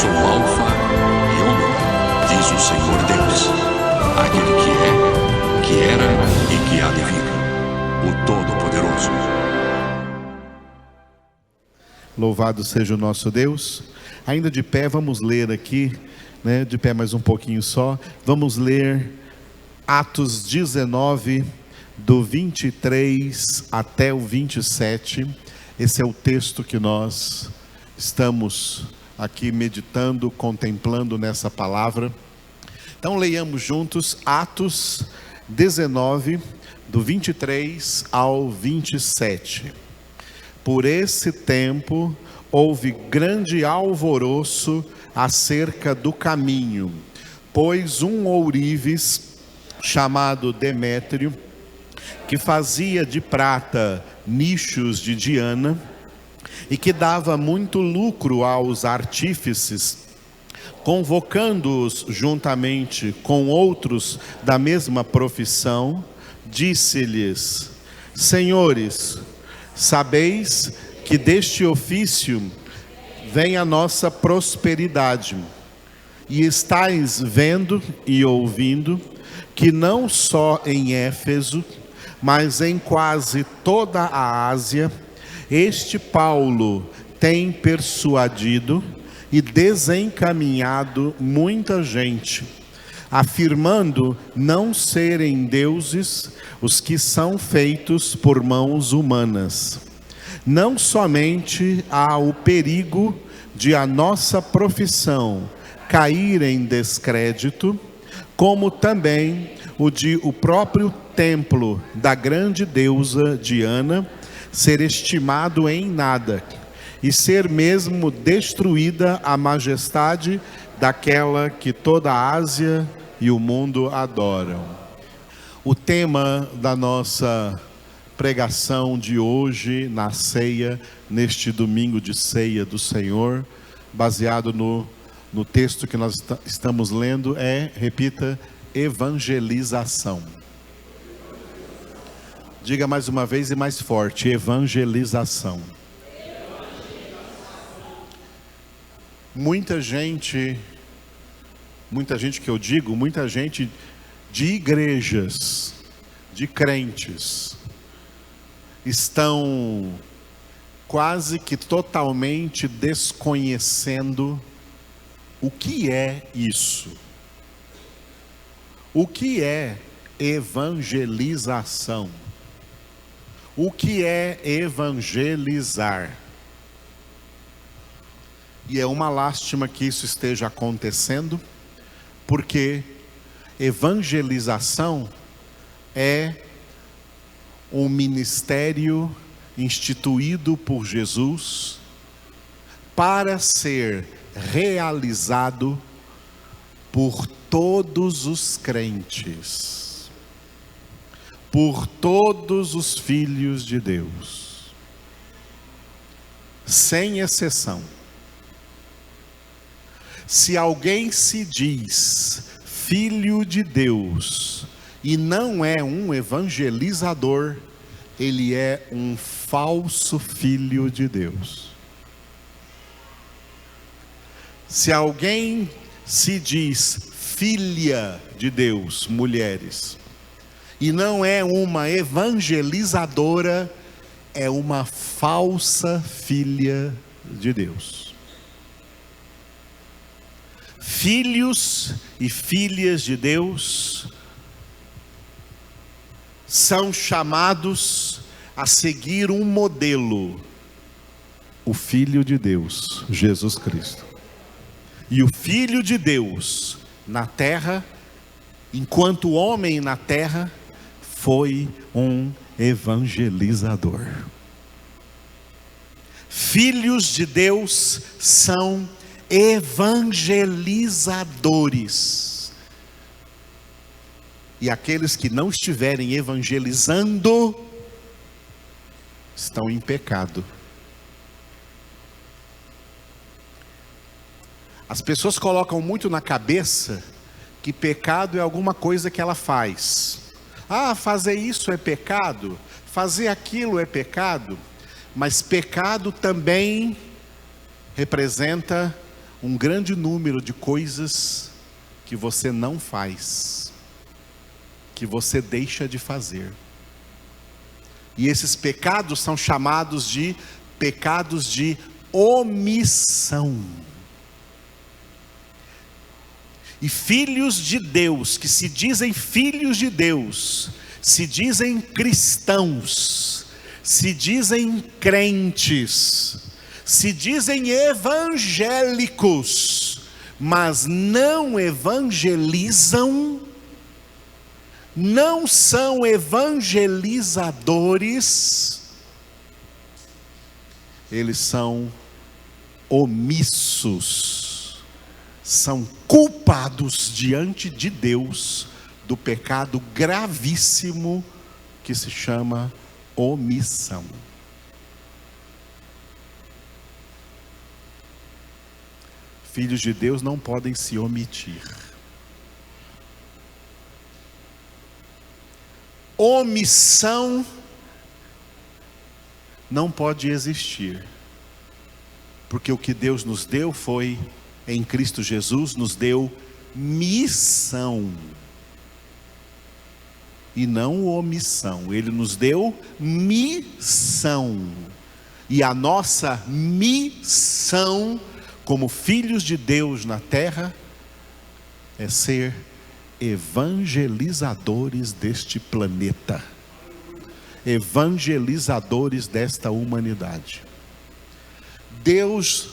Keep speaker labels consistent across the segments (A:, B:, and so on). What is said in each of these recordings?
A: sou o Alfa e Ômega, diz o Senhor Deus, aquele que é, que era e que há de vir, o Todo-Poderoso.
B: Louvado seja o nosso Deus. Ainda de pé, vamos ler aqui, de pé mais um pouquinho só. Vamos ler Atos 19, do 23 até o 27. Esse é o texto que nós estamos aqui meditando, contemplando nessa palavra. Então leiamos juntos Atos 19, do 23 ao 27. Por esse tempo houve grande alvoroço acerca do caminho, pois um ourives chamado Demétrio, que fazia de prata nichos de Diana e que dava muito lucro aos artífices, convocando-os juntamente com outros da mesma profissão, disse-lhes: Senhores, sabeis que deste ofício vem a nossa prosperidade, e estáis vendo e ouvindo que não só em Éfeso, mas em quase toda a Ásia, este Paulo tem persuadido e desencaminhado muita gente, afirmando não serem deuses os que são feitos por mãos humanas. Não somente há o perigo de a nossa profissão cair em descrédito, como também o de o próprio templo da grande deusa Diana ser estimado em nada, e ser mesmo destruída a majestade daquela que toda a Ásia e o mundo adoram. O tema da nossa pregação de hoje na ceia, neste domingo de ceia do Senhor, baseado no texto que nós estamos lendo, repita, evangelização. Diga mais uma vez e mais forte: evangelização. Muita gente que eu digo, muita gente de igrejas, de crentes, estão quase que totalmente desconhecendo o que é isso. O que é evangelização? O que é evangelizar? E é uma lástima que isso esteja acontecendo, porque evangelização é um ministério instituído por Jesus para ser realizado por todos os crentes, por todos os filhos de Deus, sem exceção. Se alguém se diz filho de Deus e não é um evangelizador, ele é um falso filho de Deus. Se alguém se diz filha de Deus, mulheres, e não é uma evangelizadora, é uma falsa filha de Deus. Filhos e filhas de Deus são chamados a seguir um modelo, o Filho de Deus, Jesus Cristo. E o Filho de Deus na terra, enquanto homem na terra, foi um evangelizador. Filhos de Deus são evangelizadores. E aqueles que não estiverem evangelizando estão em pecado. As pessoas colocam muito na cabeça que pecado é alguma coisa que ela faz. Fazer isso é pecado, fazer aquilo é pecado. Mas pecado também representa um grande número de coisas que você não faz, que você deixa de fazer. E esses pecados são chamados de pecados de omissão. E filhos de Deus, que se dizem filhos de Deus, se dizem cristãos, se dizem crentes, se dizem evangélicos, mas não evangelizam, não são evangelizadores, eles são omissos, são culpados diante de Deus do pecado gravíssimo que se chama omissão. Filhos de Deus não podem se omitir. Omissão não pode existir, porque o que Deus nos deu foi, em Cristo Jesus, nos deu missão, e não omissão. Ele nos deu missão, e a nossa missão como filhos de Deus na terra é ser evangelizadores deste planeta, evangelizadores desta humanidade. Deus,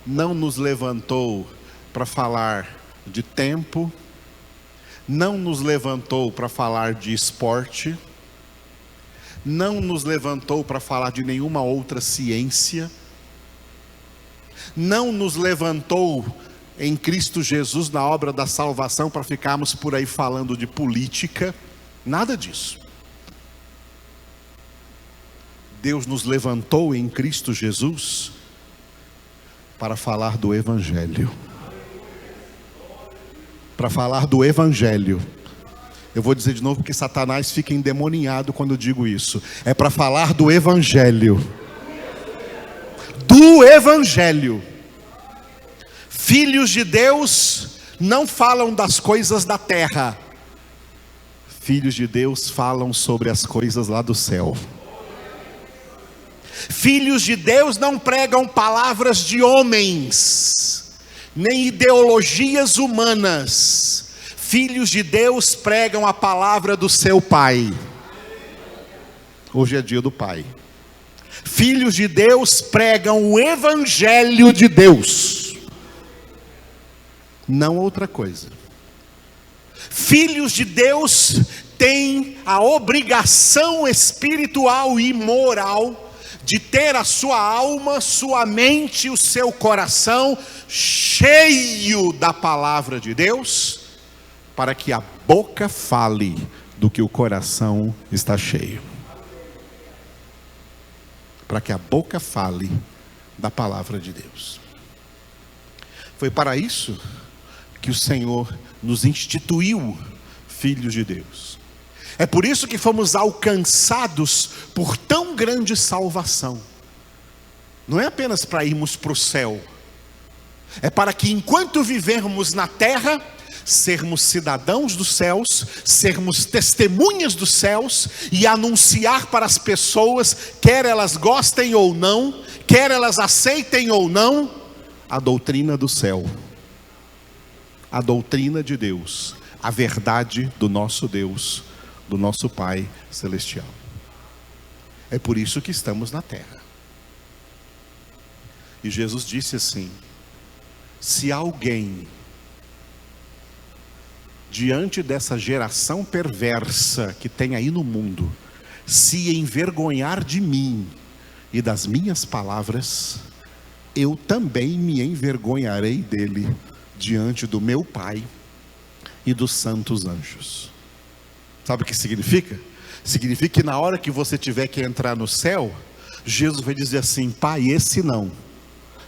B: não nos levantou para falar de tempo, não nos levantou para falar de esporte, não nos levantou para falar de nenhuma outra ciência, não nos levantou em Cristo Jesus na obra da salvação para ficarmos por aí falando de política, nada disso. Deus nos levantou em Cristo Jesus para falar do Evangelho. Para falar do Evangelho. Eu vou dizer de novo porque Satanás fica endemoniado quando eu digo isso. É para falar do Evangelho. Do Evangelho. Filhos de Deus não falam das coisas da terra. Filhos de Deus falam sobre as coisas lá do céu. Filhos de Deus não pregam palavras de homens, nem ideologias humanas. Filhos de Deus pregam a palavra do seu Pai. Hoje é dia do Pai. Filhos de Deus pregam o Evangelho de Deus, não outra coisa. Filhos de Deus têm a obrigação espiritual e moral de ter a sua alma, sua mente, o seu coração cheio da palavra de Deus, para que a boca fale do que o coração está cheio. Para que a boca fale da palavra de Deus. Foi para isso que o Senhor nos instituiu filhos de Deus. É por isso que fomos alcançados por tão grande salvação. Não é apenas para irmos para o céu. É para que enquanto vivermos na terra, sermos cidadãos dos céus, sermos testemunhas dos céus e anunciar para as pessoas, quer elas gostem ou não, quer elas aceitem ou não, a doutrina do céu, a doutrina de Deus, a verdade do nosso Deus, do nosso Pai Celestial. É por isso que estamos na terra. E Jesus disse assim: se alguém, diante dessa geração perversa que tem aí no mundo, se envergonhar de mim e das minhas palavras, eu também me envergonharei dele diante do meu Pai e dos santos anjos. Sabe o que significa? Significa que na hora que você tiver que entrar no céu, Jesus vai dizer assim: Pai, esse não.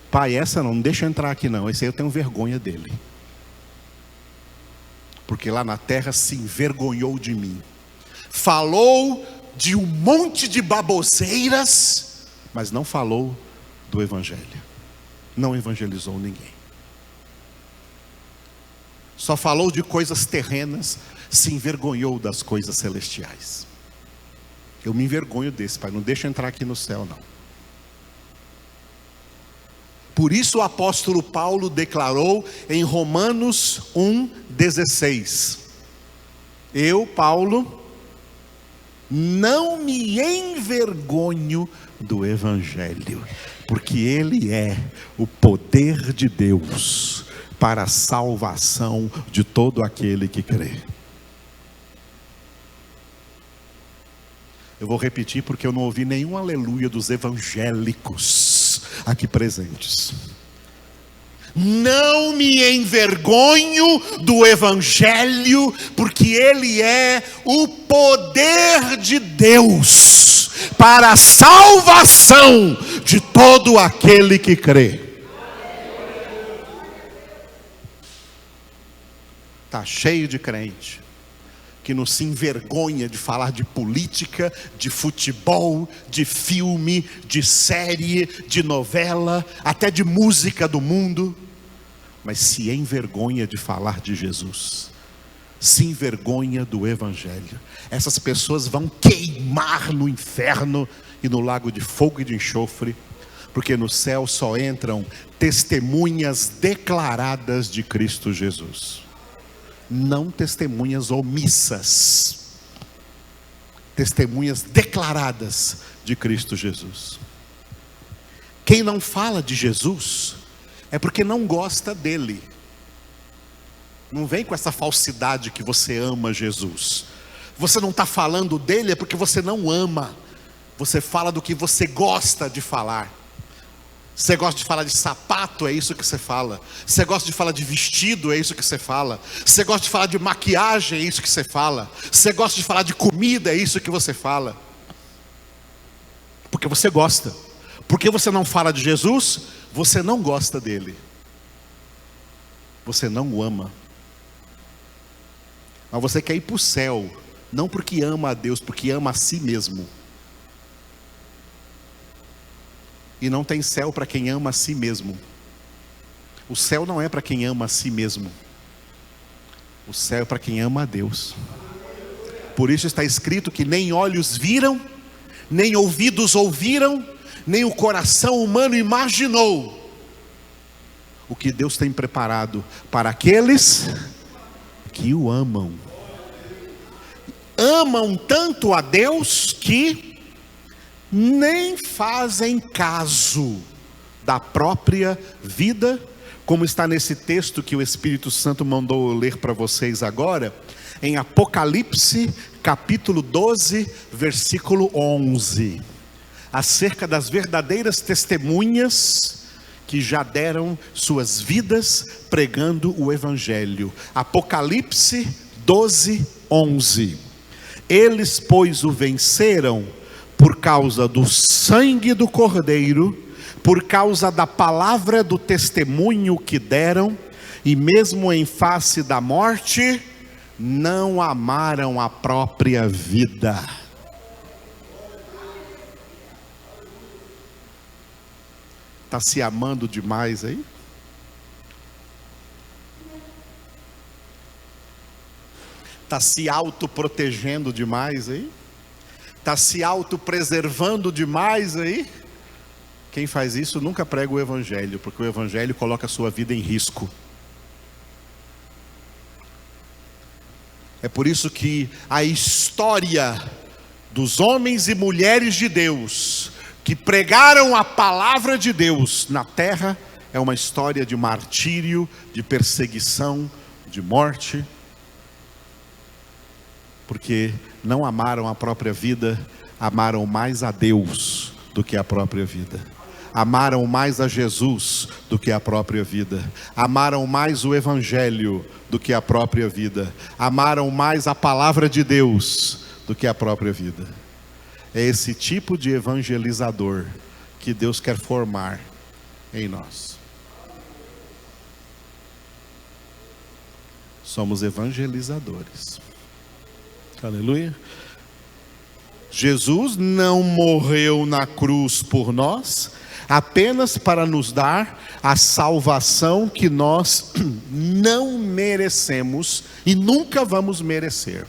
B: Pai, essa não deixa eu entrar aqui não. Esse aí eu tenho vergonha dele. Porque lá na terra se envergonhou de mim. Falou de um monte de baboseiras, mas não falou do Evangelho. não evangelizou ninguém. Só falou de coisas terrenas, se envergonhou das coisas celestiais. Eu me envergonho desse, Pai, não deixa eu entrar aqui no céu, não. Por isso o apóstolo Paulo declarou em Romanos 1,16: eu, Paulo, não me envergonho do Evangelho, porque ele é o poder de Deus para a salvação de todo aquele que crê. Eu vou repetir porque eu não ouvi nenhum aleluia dos evangélicos aqui presentes. Não me envergonho do Evangelho, porque ele é o poder de Deus para a salvação de todo aquele que crê. Está cheio de crente que não se envergonha de falar de política, de futebol, de filme, de série, de novela, até de música do mundo, mas se envergonha de falar de Jesus, se envergonha do Evangelho. Essas pessoas vão queimar no inferno e no lago de fogo e de enxofre, porque no céu só entram testemunhas declaradas de Cristo Jesus. Não testemunhas omissas, testemunhas declaradas de Cristo Jesus. Quem não fala de Jesus é porque não gosta dele. Não vem com essa falsidade que você ama Jesus. Você não está falando dele é porque você não ama. Você fala do que você gosta de falar. Você gosta de falar de sapato, é isso que você fala. Você gosta de falar de vestido, é isso que você fala. Você gosta de falar de maquiagem, é isso que você fala. Você gosta de falar de comida, é isso que você fala. Porque você gosta. Porque você não fala de Jesus, você não gosta dele. Você não o ama. Mas você quer ir para o céu, não porque ama a Deus, porque ama a si mesmo. E não tem céu para quem ama a si mesmo. O céu não é para quem ama a si mesmo. O céu é para quem ama a Deus. Por isso está escrito que nem olhos viram, nem ouvidos ouviram, nem o coração humano imaginou o que Deus tem preparado para aqueles que o amam. Amam tanto a Deus que nem fazem caso da própria vida, como está nesse texto que o Espírito Santo mandou eu ler para vocês agora, em Apocalipse, capítulo 12, versículo 11, acerca das verdadeiras testemunhas que já deram suas vidas pregando o Evangelho. Apocalipse 12, 11. Eles, pois, o venceram por causa do sangue do Cordeiro, por causa da palavra do testemunho que deram, e mesmo em face da morte, não amaram a própria vida. Está se amando demais aí? Está se autoprotegendo demais aí? Está se autopreservando demais aí? Quem faz isso nunca prega o Evangelho, porque o Evangelho coloca a sua vida em risco. É por isso que a história dos homens e mulheres de Deus, que pregaram a palavra de Deus na terra, é uma história de martírio, de perseguição, de morte, porque não amaram a própria vida, amaram mais a Deus do que a própria vida. Amaram mais a Jesus do que a própria vida. Amaram mais o Evangelho do que a própria vida. Amaram mais a palavra de Deus do que a própria vida. É esse tipo de evangelizador que Deus quer formar em nós. Somos evangelizadores. Aleluia. Jesus não morreu na cruz por nós, apenas para nos dar a salvação que nós não merecemos e nunca vamos merecer.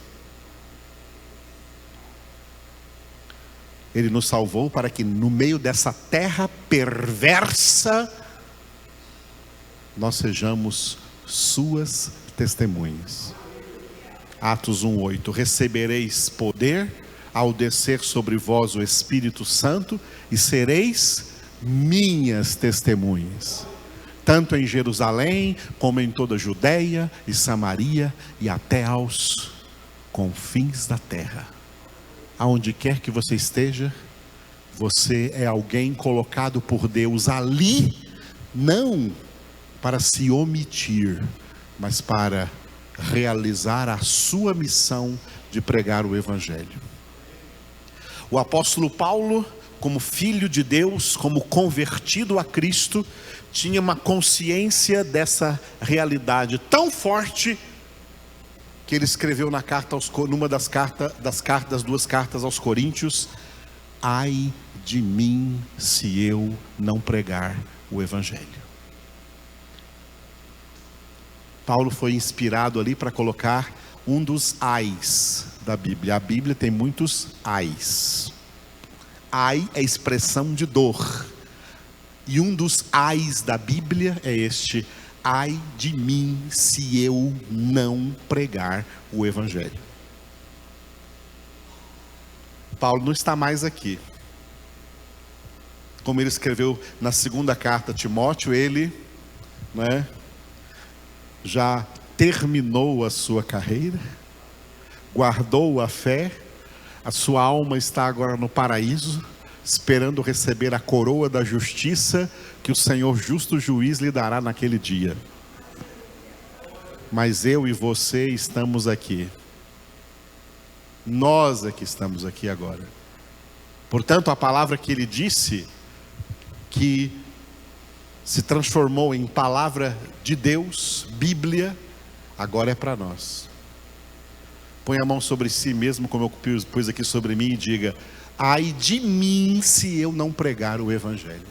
B: Ele nos salvou para que no meio dessa terra perversa, nós sejamos suas testemunhas. Atos 1:8, recebereis poder ao descer sobre vós o Espírito Santo e sereis minhas testemunhas, tanto em Jerusalém como em toda a Judeia e Samaria e até aos confins da terra. Aonde quer que você esteja, você é alguém colocado por Deus ali, não para se omitir, mas para realizar a sua missão de pregar o Evangelho. O apóstolo Paulo, como filho de Deus, como convertido a Cristo, tinha uma consciência dessa realidade tão forte que ele escreveu na carta numa das duas cartas aos Coríntios: ai de mim se eu não pregar o Evangelho. Paulo foi inspirado ali para colocar um dos ais da Bíblia. A Bíblia tem muitos ais. Ai é expressão de dor. E um dos ais da Bíblia é este: ai de mim se eu não pregar o Evangelho. Paulo não está mais aqui. Como ele escreveu na segunda carta a Timóteo, ele, já terminou a sua carreira, guardou a fé, a sua alma está agora no paraíso, esperando receber a coroa da justiça que o Senhor justo juiz lhe dará naquele dia. Mas eu e você estamos aqui. Nós é que estamos aqui agora. Portanto, a palavra que ele disse, que se transformou em palavra de Deus, Bíblia, agora é para nós. Põe a mão sobre si mesmo, como eu pus aqui sobre mim, e diga: ai de mim se eu não pregar o Evangelho.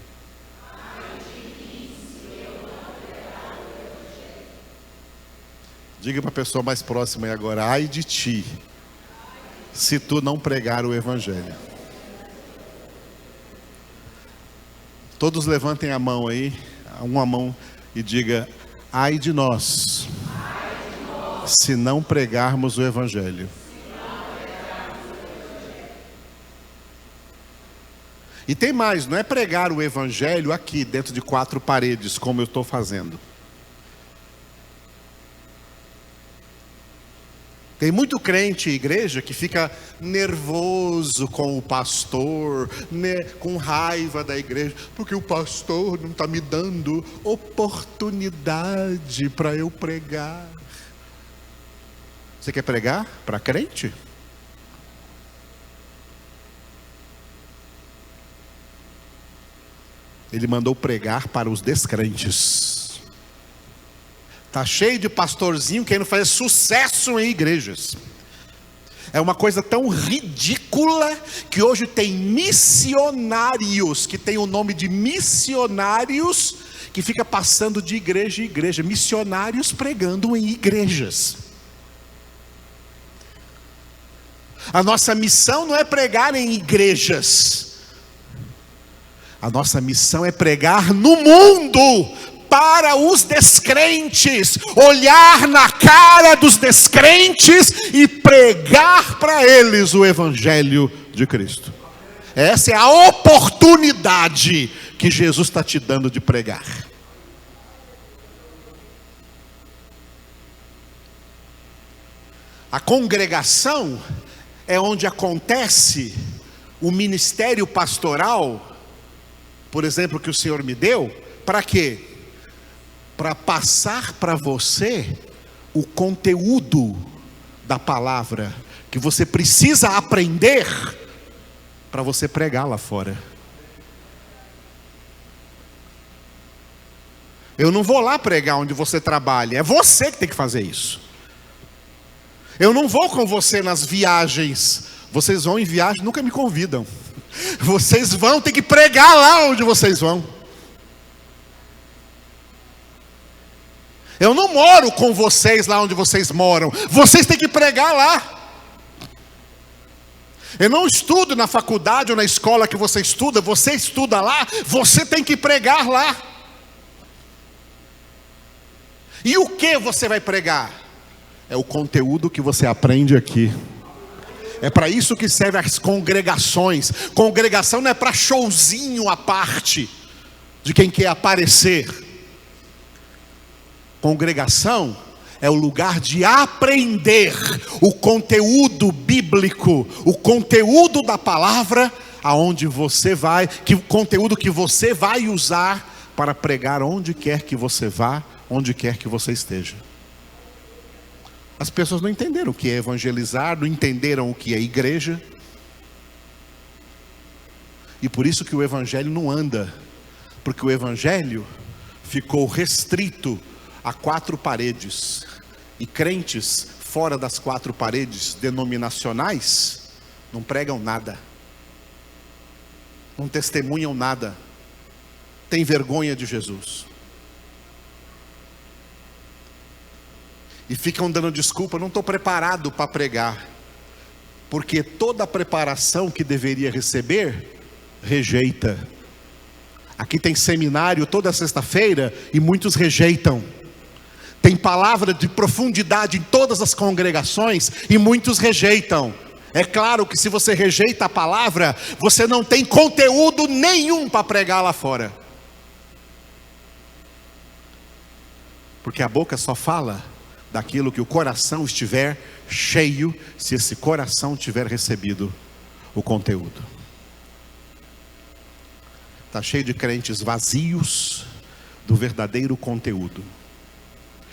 B: Diga para a pessoa mais próxima aí agora: ai de ti, se tu não pregar o Evangelho. Todos levantem a mão aí, uma mão, e diga: ai de nós, se não pregarmos o Evangelho. E tem mais, não é pregar o Evangelho aqui dentro de quatro paredes, como eu estou fazendo. Tem muito crente em igreja que fica nervoso com o pastor, com raiva da igreja, porque o pastor não está me dando oportunidade para eu pregar. Você quer pregar para crente? Ele mandou pregar para os descrentes. Está cheio de pastorzinho querendo fazer sucesso em igrejas. É uma coisa tão ridícula que hoje tem missionários, que tem o nome de missionários, que fica passando de igreja em igreja. Missionários pregando em igrejas. A nossa missão não é pregar em igrejas. A nossa missão é pregar no mundo, para os descrentes, olhar na cara dos descrentes e pregar para eles o Evangelho de Cristo. Essa é a oportunidade que Jesus está te dando de pregar. A congregação é onde acontece o ministério pastoral, por exemplo, que o Senhor me deu. Para quê? Para passar para você o conteúdo da palavra que você precisa aprender para você pregar lá fora. Eu não vou lá pregar onde você trabalha, é você que tem que fazer isso. Eu não vou com você nas viagens Vocês vão em viagem, nunca me convidam. Vocês vão ter que pregar lá onde vocês vão. Eu não moro com vocês lá onde vocês moram. Vocês têm que pregar lá. Eu não estudo na faculdade ou na escola que você estuda lá, você tem que pregar lá. E o que você vai pregar? É o conteúdo que você aprende aqui. É para isso que servem as congregações. Congregação não é para showzinho à parte de quem quer aparecer. Congregação é o lugar de aprender o conteúdo bíblico, o conteúdo da palavra, aonde você vai, o conteúdo que você vai usar para pregar onde quer que você vá, onde quer que você esteja. As pessoas não entenderam o que é evangelizar, não entenderam o que é igreja. E por isso que o evangelho não anda, porque o evangelho ficou restrito a 4 paredes. E crentes fora das 4 paredes denominacionais não pregam nada, não testemunham nada, têm vergonha de Jesus. E ficam dando desculpa, não estou preparado para pregar. Porque toda a preparação que deveria receber, rejeita. Aqui tem seminário toda sexta-feira e muitos rejeitam. Tem palavra de profundidade em todas as congregações e muitos rejeitam. É claro que se você rejeita a palavra, você não tem conteúdo nenhum para pregar lá fora. Porque a boca só fala daquilo que o coração estiver cheio, se esse coração tiver recebido o conteúdo. Está cheio de crentes vazios do verdadeiro conteúdo.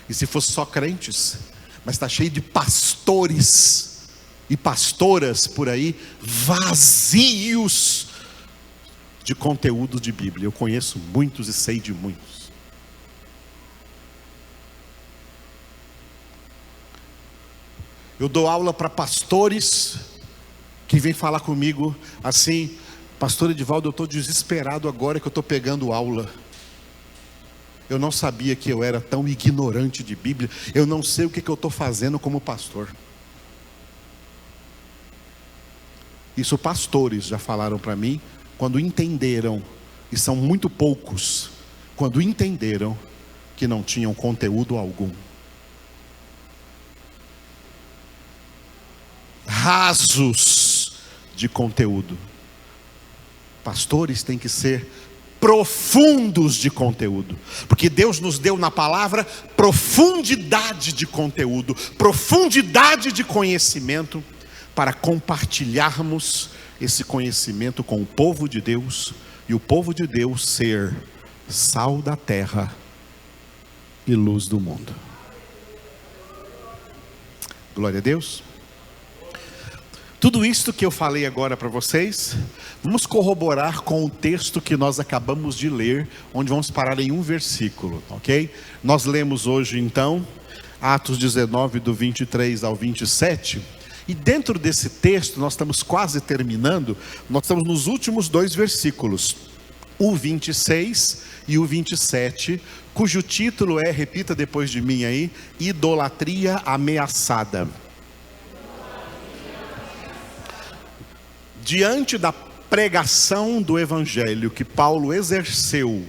B: E se fosse só crentes, mas está cheio de pastores e pastoras por aí, vazios de conteúdo de Bíblia. Eu conheço muitos e sei de muitos. Eu dou aula para pastores que vêm falar comigo assim: pastor Edivaldo, eu estou desesperado agora que eu estou pegando aula. Eu não sabia que eu era tão ignorante de Bíblia. Eu não sei o que eu estou fazendo como pastor. Isso pastores já falaram para mim quando entenderam, e são muito poucos, quando entenderam que não tinham conteúdo algum. Rasos de conteúdo. Pastores têm que ser profundos de conteúdo, porque Deus nos deu na palavra profundidade de conteúdo, profundidade de conhecimento, para compartilharmos esse conhecimento com o povo de Deus, e o povo de Deus ser sal da terra e luz do mundo. Glória a Deus. Tudo isto que eu falei agora para vocês, vamos corroborar com o texto que nós acabamos de ler, onde vamos parar em um versículo, ok? Nós lemos hoje então, Atos 19 do 23 ao 27, e dentro desse texto, nós estamos quase terminando, nós estamos nos últimos 2 versículos, o 26 e o 27, cujo título é, repita depois de mim aí, idolatria ameaçada. Diante da pregação do evangelho que Paulo exerceu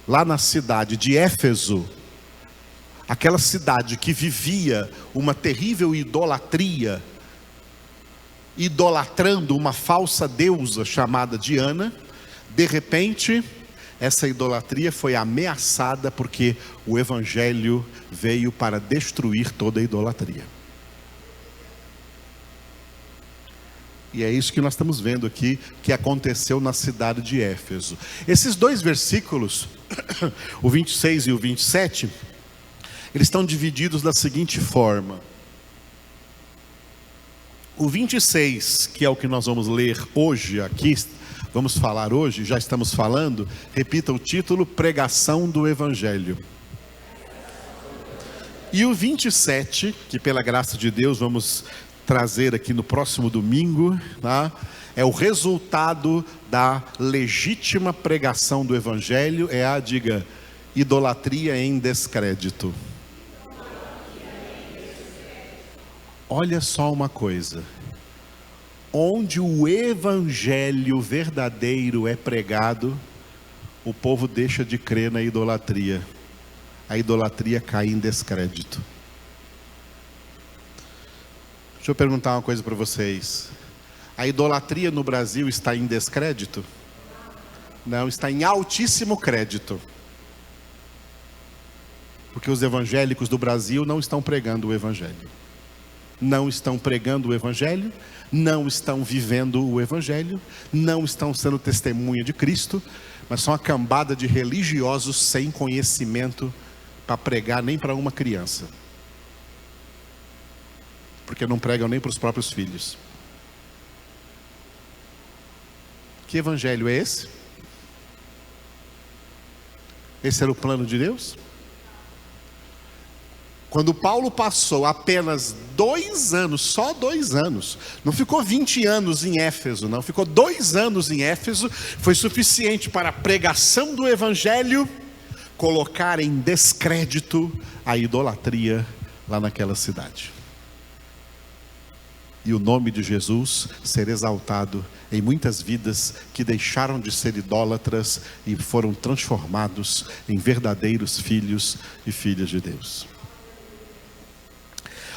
B: lá na cidade de Éfeso, aquela cidade que vivia uma terrível idolatria, idolatrando uma falsa deusa chamada Diana, de repente, essa idolatria foi ameaçada porque o evangelho veio para destruir toda a idolatria. E é isso que nós estamos vendo aqui, que aconteceu na cidade de Éfeso. Esses 2 versículos, o 26 e o 27, eles estão divididos da seguinte forma. O 26, que é o que nós vamos ler hoje aqui, vamos falar hoje, já estamos falando, repita o título, pregação do evangelho. E o 27, que pela graça de Deus vamos trazer aqui no próximo domingo, tá? É o resultado da legítima pregação do Evangelho, diga, idolatria em descrédito. Olha só uma coisa, onde o Evangelho verdadeiro é pregado, o povo deixa de crer na idolatria. A idolatria cai em descrédito. Deixa eu perguntar uma coisa para vocês. A idolatria no Brasil está em descrédito? Não, está em altíssimo crédito. Porque os evangélicos do Brasil não estão pregando o Evangelho. Não estão pregando o Evangelho, não estão vivendo o Evangelho, não estão sendo testemunha de Cristo, mas são uma cambada de religiosos sem conhecimento para pregar nem para uma criança. Porque não pregam nem para os próprios filhos. Que evangelho é esse? Esse era o plano de Deus? Quando Paulo passou apenas 2 anos, só 2 anos, não ficou 20 anos em Éfeso, não, ficou 2 anos em Éfeso, foi suficiente para a pregação do Evangelho colocar em descrédito a idolatria lá naquela cidade. E o nome de Jesus ser exaltado em muitas vidas que deixaram de ser idólatras e foram transformados em verdadeiros filhos e filhas de Deus.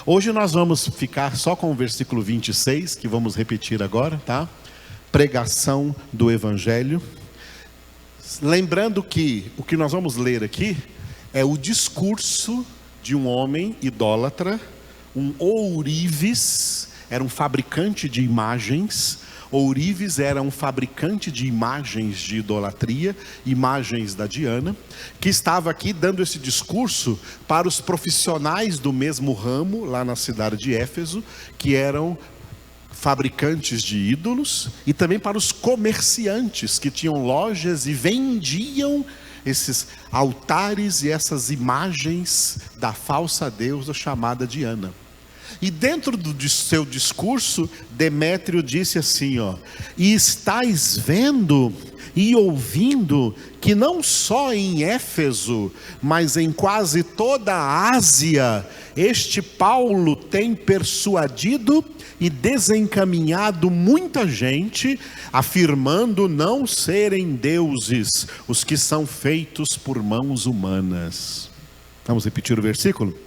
B: Hoje nós vamos ficar só com o versículo 26, que vamos repetir agora, tá? Pregação do Evangelho. Lembrando que o que nós vamos ler aqui é o discurso de um homem idólatra, um ourives, era um fabricante de imagens. Ourives era um fabricante de imagens de idolatria, imagens da Diana, que estava aqui dando esse discurso para os profissionais do mesmo ramo, lá na cidade de Éfeso, que eram fabricantes de ídolos, e também para os comerciantes que tinham lojas e vendiam esses altares e essas imagens da falsa deusa chamada Diana. E dentro do seu discurso, Demétrio disse assim, e estáis vendo e ouvindo que não só em Éfeso, mas em quase toda a Ásia, este Paulo tem persuadido e desencaminhado muita gente, afirmando não serem deuses os que são feitos por mãos humanas. Vamos repetir o versículo?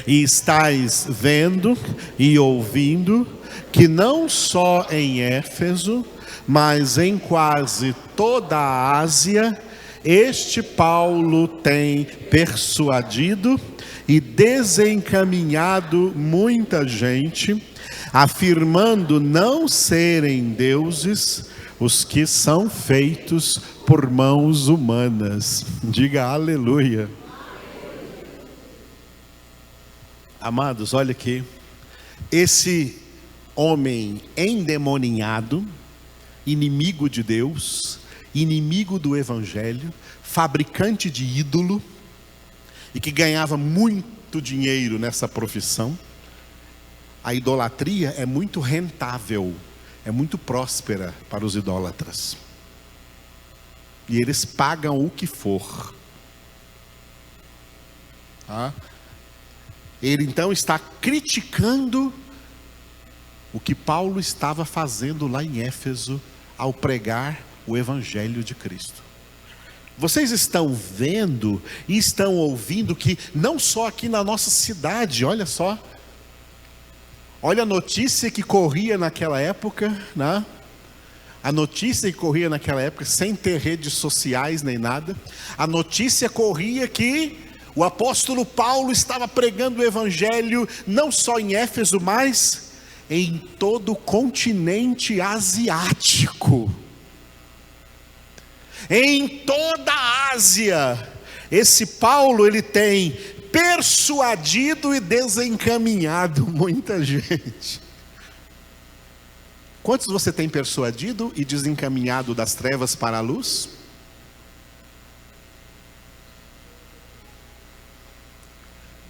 B: E estáis vendo e ouvindo que não só em Éfeso, mas em quase toda a Ásia, este Paulo tem persuadido e desencaminhado muita gente, afirmando não serem deuses os que são feitos por mãos humanas. Diga aleluia. Amados, olha aqui, esse homem endemoninhado, inimigo de Deus, inimigo do Evangelho, fabricante de ídolo, e que ganhava muito dinheiro nessa profissão. A idolatria é muito rentável, é muito próspera para os idólatras, e eles pagam o que for. Ele então está criticando o que Paulo estava fazendo lá em Éfeso ao pregar o Evangelho de Cristo. Vocês estão vendo e estão ouvindo que não só aqui na nossa cidade, olha só, olha a notícia que corria naquela época, né? A notícia que corria naquela época, sem ter redes sociais nem nada, a notícia corria que o apóstolo Paulo estava pregando o Evangelho não só em Éfeso, mas em todo o continente asiático. Em toda a Ásia, esse Paulo ele tem persuadido e desencaminhado muita gente. Quantos você tem persuadido e desencaminhado das trevas para a luz?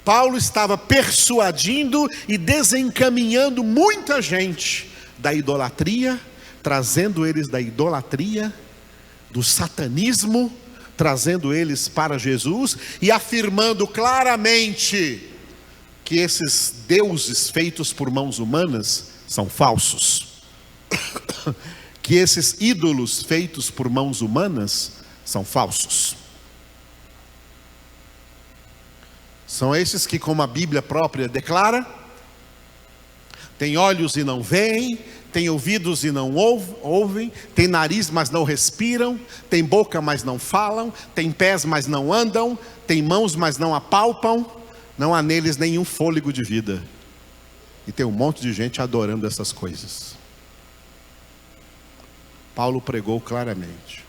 B: Paulo estava persuadindo e desencaminhando muita gente da idolatria, trazendo eles da idolatria, do satanismo, trazendo eles para Jesus e afirmando claramente que esses deuses feitos por mãos humanas são falsos. Que esses ídolos feitos por mãos humanas são falsos. São esses que, como a Bíblia própria declara, têm olhos e não veem, têm ouvidos e não ouvem, têm nariz, mas não respiram, têm boca, mas não falam, têm pés, mas não andam, têm mãos, mas não apalpam, não há neles nenhum fôlego de vida. E tem um monte de gente adorando essas coisas. Paulo pregou claramente.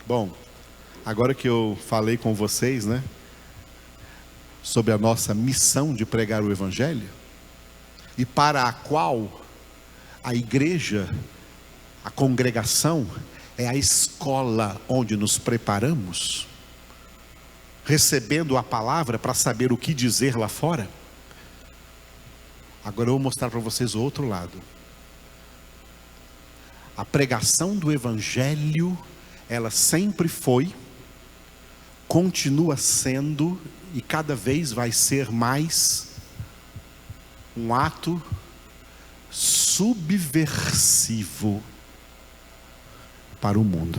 B: Bom, agora que eu falei com vocês, sobre a nossa missão de pregar o Evangelho, e para a qual a igreja, a congregação, é a escola onde nos preparamos, recebendo a palavra para saber o que dizer lá fora. Agora eu vou mostrar para vocês o outro lado. A pregação do Evangelho, ela sempre foi, continua sendo e cada vez vai ser mais um ato subversivo para o mundo.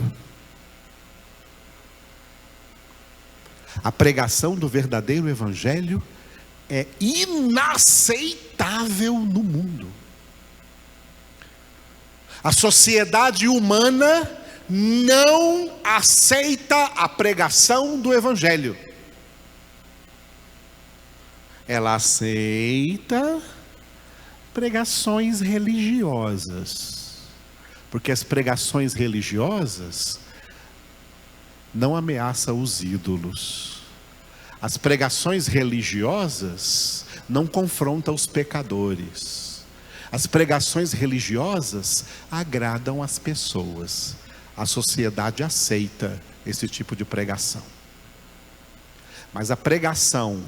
B: A pregação do verdadeiro Evangelho é inaceitável no mundo. A sociedade humana não aceita a pregação do Evangelho. Ela aceita pregações religiosas, porque as pregações religiosas não ameaçam os ídolos. As pregações religiosas não confrontam os pecadores. As pregações religiosas agradam as pessoas. A sociedade aceita esse tipo de pregação. Mas a pregação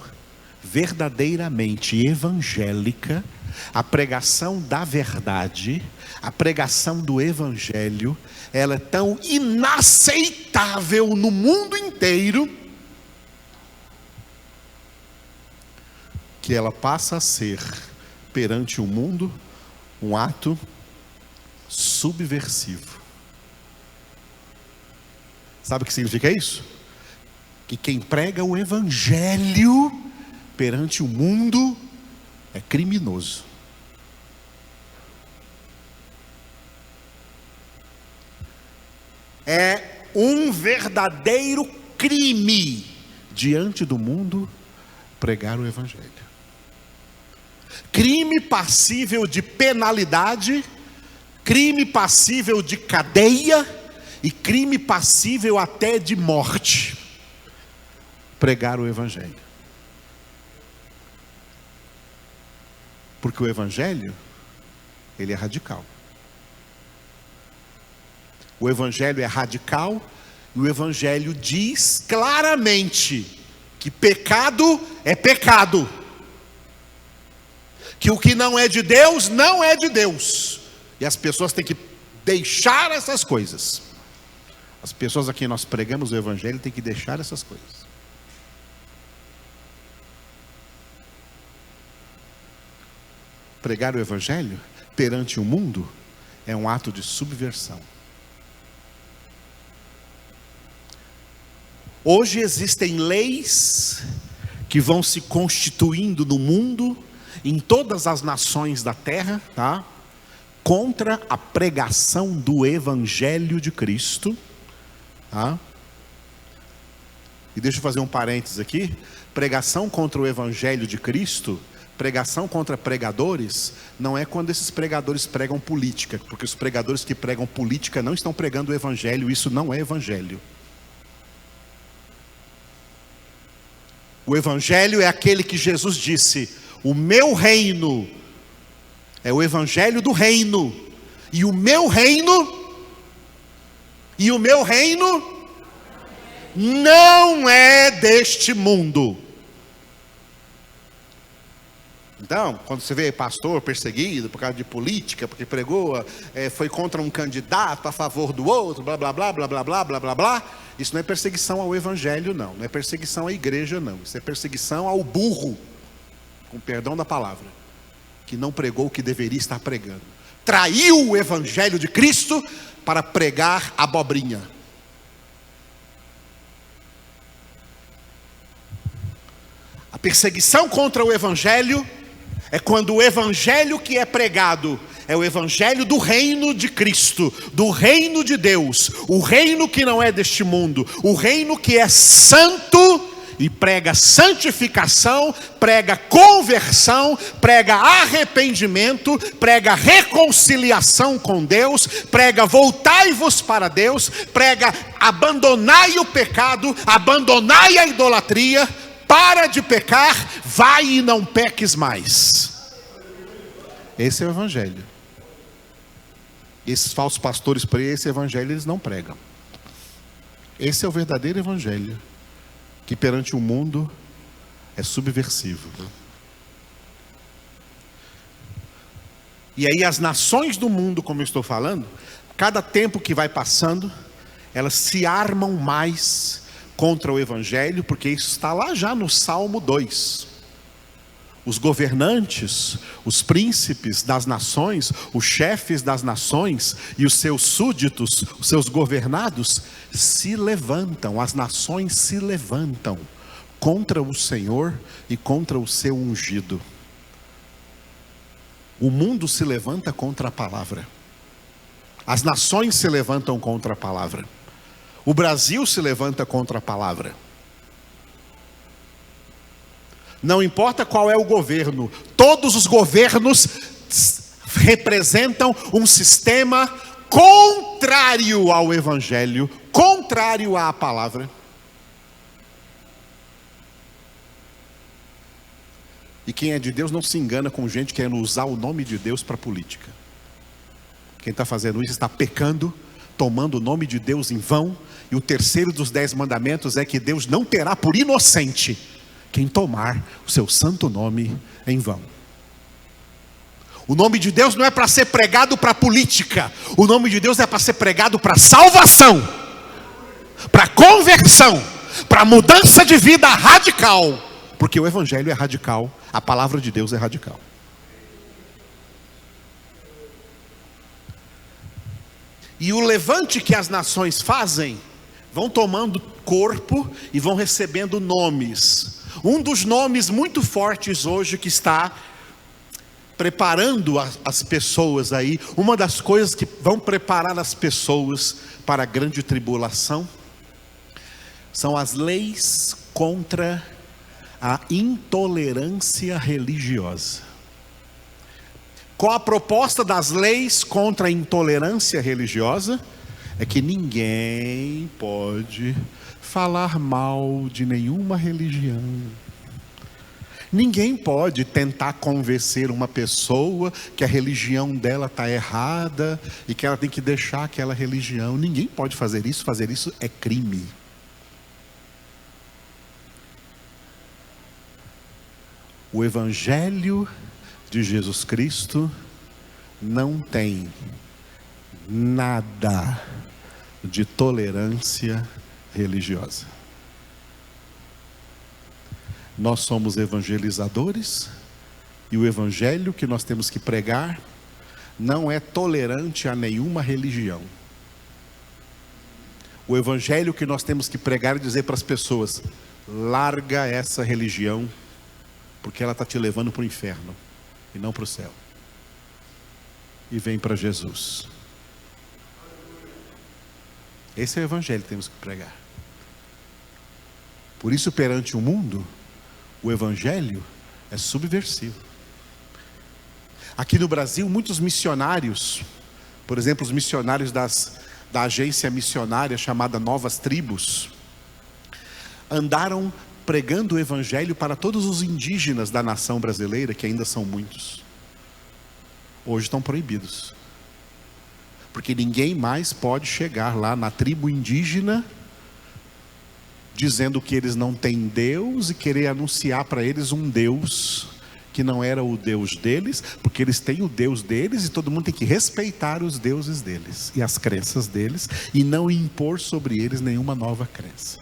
B: verdadeiramente evangélica, a pregação da verdade, a pregação do Evangelho, ela é tão inaceitável no mundo inteiro, que ela passa a ser, perante o mundo, um ato subversivo. Sabe o que significa isso? Que quem prega o Evangelho perante o mundo é criminoso. É um verdadeiro crime diante do mundo pregar o Evangelho. Crime passível de penalidade, crime passível de cadeia e crime passível até de morte. Pregar o Evangelho. Porque o Evangelho, ele é radical. O Evangelho é radical e o Evangelho diz claramente que pecado é pecado. Que o que não é de Deus, não é de Deus. E as pessoas têm que deixar essas coisas. As pessoas a quem nós pregamos o Evangelho têm que deixar essas coisas. Pregar o Evangelho perante o mundo é um ato de subversão. Hoje existem leis que vão se constituindo no mundo, em todas as nações da terra, contra a pregação do Evangelho de Cristo. E deixa eu fazer um parênteses aqui. Pregação contra o Evangelho de Cristo, pregação contra pregadores, não é quando esses pregadores pregam política, porque os pregadores que pregam política não estão pregando o Evangelho, isso não é Evangelho. O Evangelho é aquele que Jesus disse: o meu reino é o Evangelho do reino, e o meu reino não é deste mundo. Então, quando você vê pastor perseguido por causa de política, porque pregou, foi contra um candidato a favor do outro, blá blá blá blá blá blá blá blá blá, isso não é perseguição ao evangelho, não é perseguição à igreja, não, isso é perseguição ao burro, com perdão da palavra, que não pregou o que deveria estar pregando, traiu o evangelho de Cristo para pregar abobrinha. A perseguição contra o evangelho é quando o evangelho que é pregado é o evangelho do reino de Cristo, do reino de Deus, o reino que não é deste mundo, o reino que é santo e prega santificação, prega conversão, prega arrependimento, prega reconciliação com Deus, prega voltai-vos para Deus, prega abandonai o pecado, abandonai a idolatria, para de pecar, vai e não peques mais. Esse é o evangelho. Esses falsos pastores para esse evangelho eles não pregam. Esse é o verdadeiro evangelho, que perante o mundo é subversivo. E aí as nações do mundo, como eu estou falando, cada tempo que vai passando, elas se armam mais contra o evangelho, porque isso está lá já no Salmo 2. Os governantes, os príncipes das nações, os chefes das nações e os seus súditos, os seus governados, se levantam, as nações se levantam contra o Senhor e contra o seu ungido. O mundo se levanta contra a palavra. As nações se levantam contra a palavra. O Brasil se levanta contra a palavra. Não importa qual é o governo, todos os governos representam um sistema contrário ao evangelho, contrário à palavra. E quem é de Deus não se engana com gente querendo usar o nome de Deus para política. Quem está fazendo isso está pecando, tomando o nome de Deus em vão. E o terceiro dos 10 mandamentos é que Deus não terá por inocente quem tomar o seu santo nome em vão. O nome de Deus não é para ser pregado para política. O nome de Deus é para ser pregado para salvação, para conversão, para mudança de vida radical. Porque o evangelho é radical, a palavra de Deus é radical. E o levante que as nações fazem vão tomando corpo e vão recebendo nomes. Um dos nomes muito fortes hoje que está preparando as pessoas aí, uma das coisas que vão preparar as pessoas para a grande tribulação, são as leis contra a intolerância religiosa. Qual a proposta das leis contra a intolerância religiosa? É que ninguém pode falar mal de nenhuma religião. Ninguém pode tentar convencer uma pessoa que a religião dela está errada e que ela tem que deixar aquela religião. Ninguém pode fazer isso é crime. O evangelho de Jesus Cristo não tem nada de tolerância religiosa. Nós somos evangelizadores e o evangelho que nós temos que pregar não é tolerante a nenhuma religião. O evangelho que nós temos que pregar é dizer para as pessoas: larga essa religião, porque ela está te levando para o inferno e não para o céu. E vem para Jesus. Esse é o evangelho que temos que pregar. Por isso, perante o mundo, o evangelho é subversivo. Aqui no Brasil, muitos missionários, por exemplo, os missionários da agência missionária chamada Novas Tribos, andaram pregando o evangelho para todos os indígenas da nação brasileira, que ainda são muitos. Hoje estão proibidos, porque ninguém mais pode chegar lá na tribo indígena dizendo que eles não têm Deus e querer anunciar para eles um Deus que não era o Deus deles, porque eles têm o Deus deles e todo mundo tem que respeitar os deuses deles e as crenças deles e não impor sobre eles nenhuma nova crença.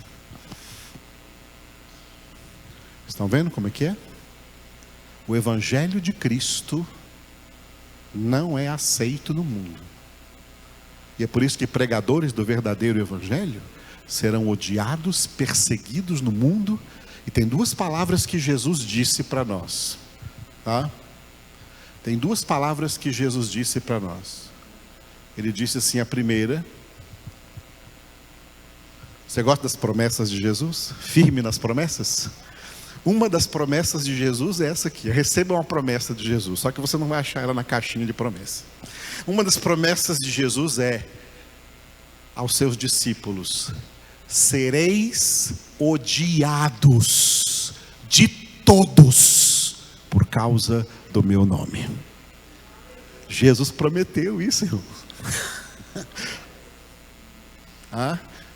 B: Estão vendo como é que é? O Evangelho de Cristo não é aceito no mundo. E é por isso que pregadores do verdadeiro Evangelho serão odiados, perseguidos no mundo. E tem duas palavras que Jesus disse para nós. Tá? Tem duas palavras que Jesus disse para nós. Ele disse assim, a primeira: você gosta das promessas de Jesus? Firme nas promessas? Uma das promessas de Jesus é essa aqui: receba uma promessa de Jesus, só que você não vai achar ela na caixinha de promessa. Uma das promessas de Jesus é aos seus discípulos: sereis odiados de todos por causa do meu nome. Jesus prometeu isso, irmão.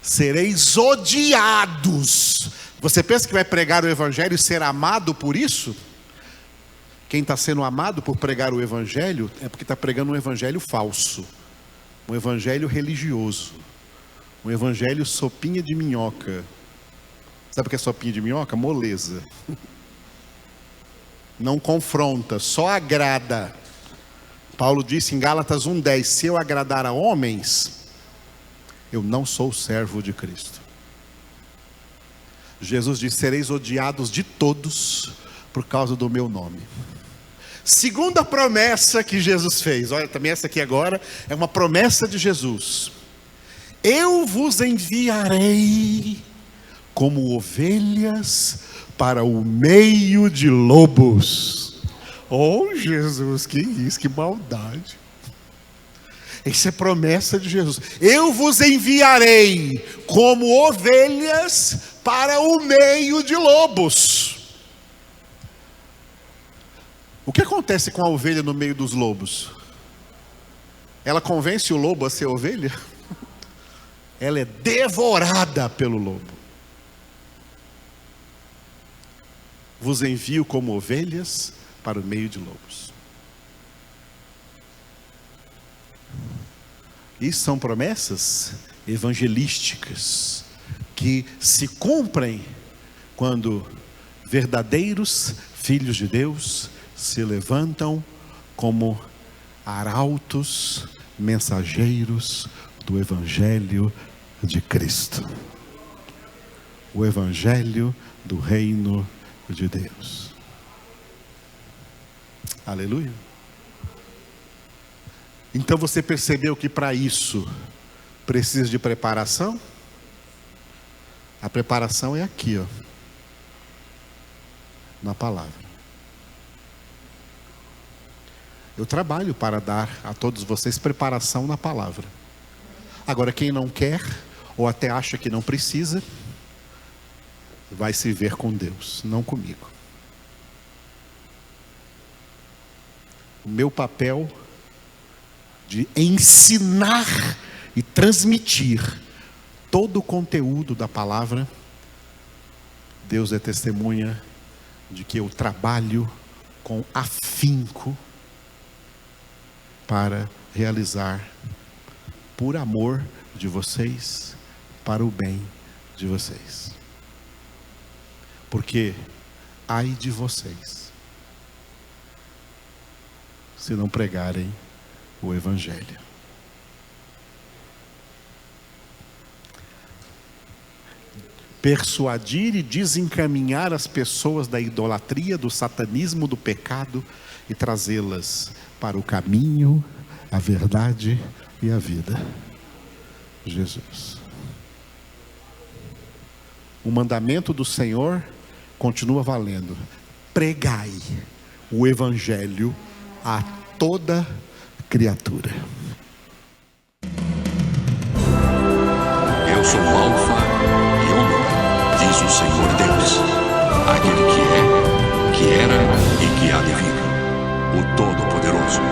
B: Sereis odiados. Você pensa que vai pregar o Evangelho e ser amado por isso? Quem está sendo amado por pregar o Evangelho é porque está pregando um Evangelho falso, um Evangelho religioso, um Evangelho sopinha de minhoca. Sabe o que é sopinha de minhoca? Moleza. Não confronta, só agrada. Paulo disse em Gálatas 1:10: se eu agradar a homens, eu não sou servo de Cristo. Jesus disse: sereis odiados de todos por causa do meu nome. Segunda promessa que Jesus fez, olha, também essa aqui agora é uma promessa de Jesus: eu vos enviarei como ovelhas para o meio de lobos. Oh Jesus, que isso, que maldade. Essa é promessa de Jesus: eu vos enviarei como ovelhas para o meio de lobos. O que acontece com a ovelha no meio dos lobos? Ela convence o lobo a ser ovelha? Ela é devorada pelo lobo. Vos envio como ovelhas para o meio de lobos. Isso são promessas evangelísticas que se cumprem quando verdadeiros filhos de Deus se levantam como arautos, mensageiros do Evangelho de Cristo, o Evangelho do reino de Deus. Aleluia. Então você percebeu que para isso precisa de preparação? A preparação é aqui, ó, na palavra. Eu trabalho para dar a todos vocês preparação na palavra. Agora, quem não quer, ou até acha que não precisa, vai se ver com Deus, não comigo. O meu papel de ensinar e transmitir todo o conteúdo da palavra, Deus é testemunha de que eu trabalho com afinco para realizar, por amor de vocês, para o bem de vocês. Porque ai de vocês se não pregarem o Evangelho. Persuadir e desencaminhar as pessoas da idolatria, do satanismo, do pecado e trazê-las para o caminho, a verdade e a vida. Jesus. O mandamento do Senhor continua valendo: pregai o Evangelho a toda criatura.
A: Eu sou o Alfa e Ômega, diz o Senhor Deus, aquele que é, que era e que há de vir, o Todo-Poderoso.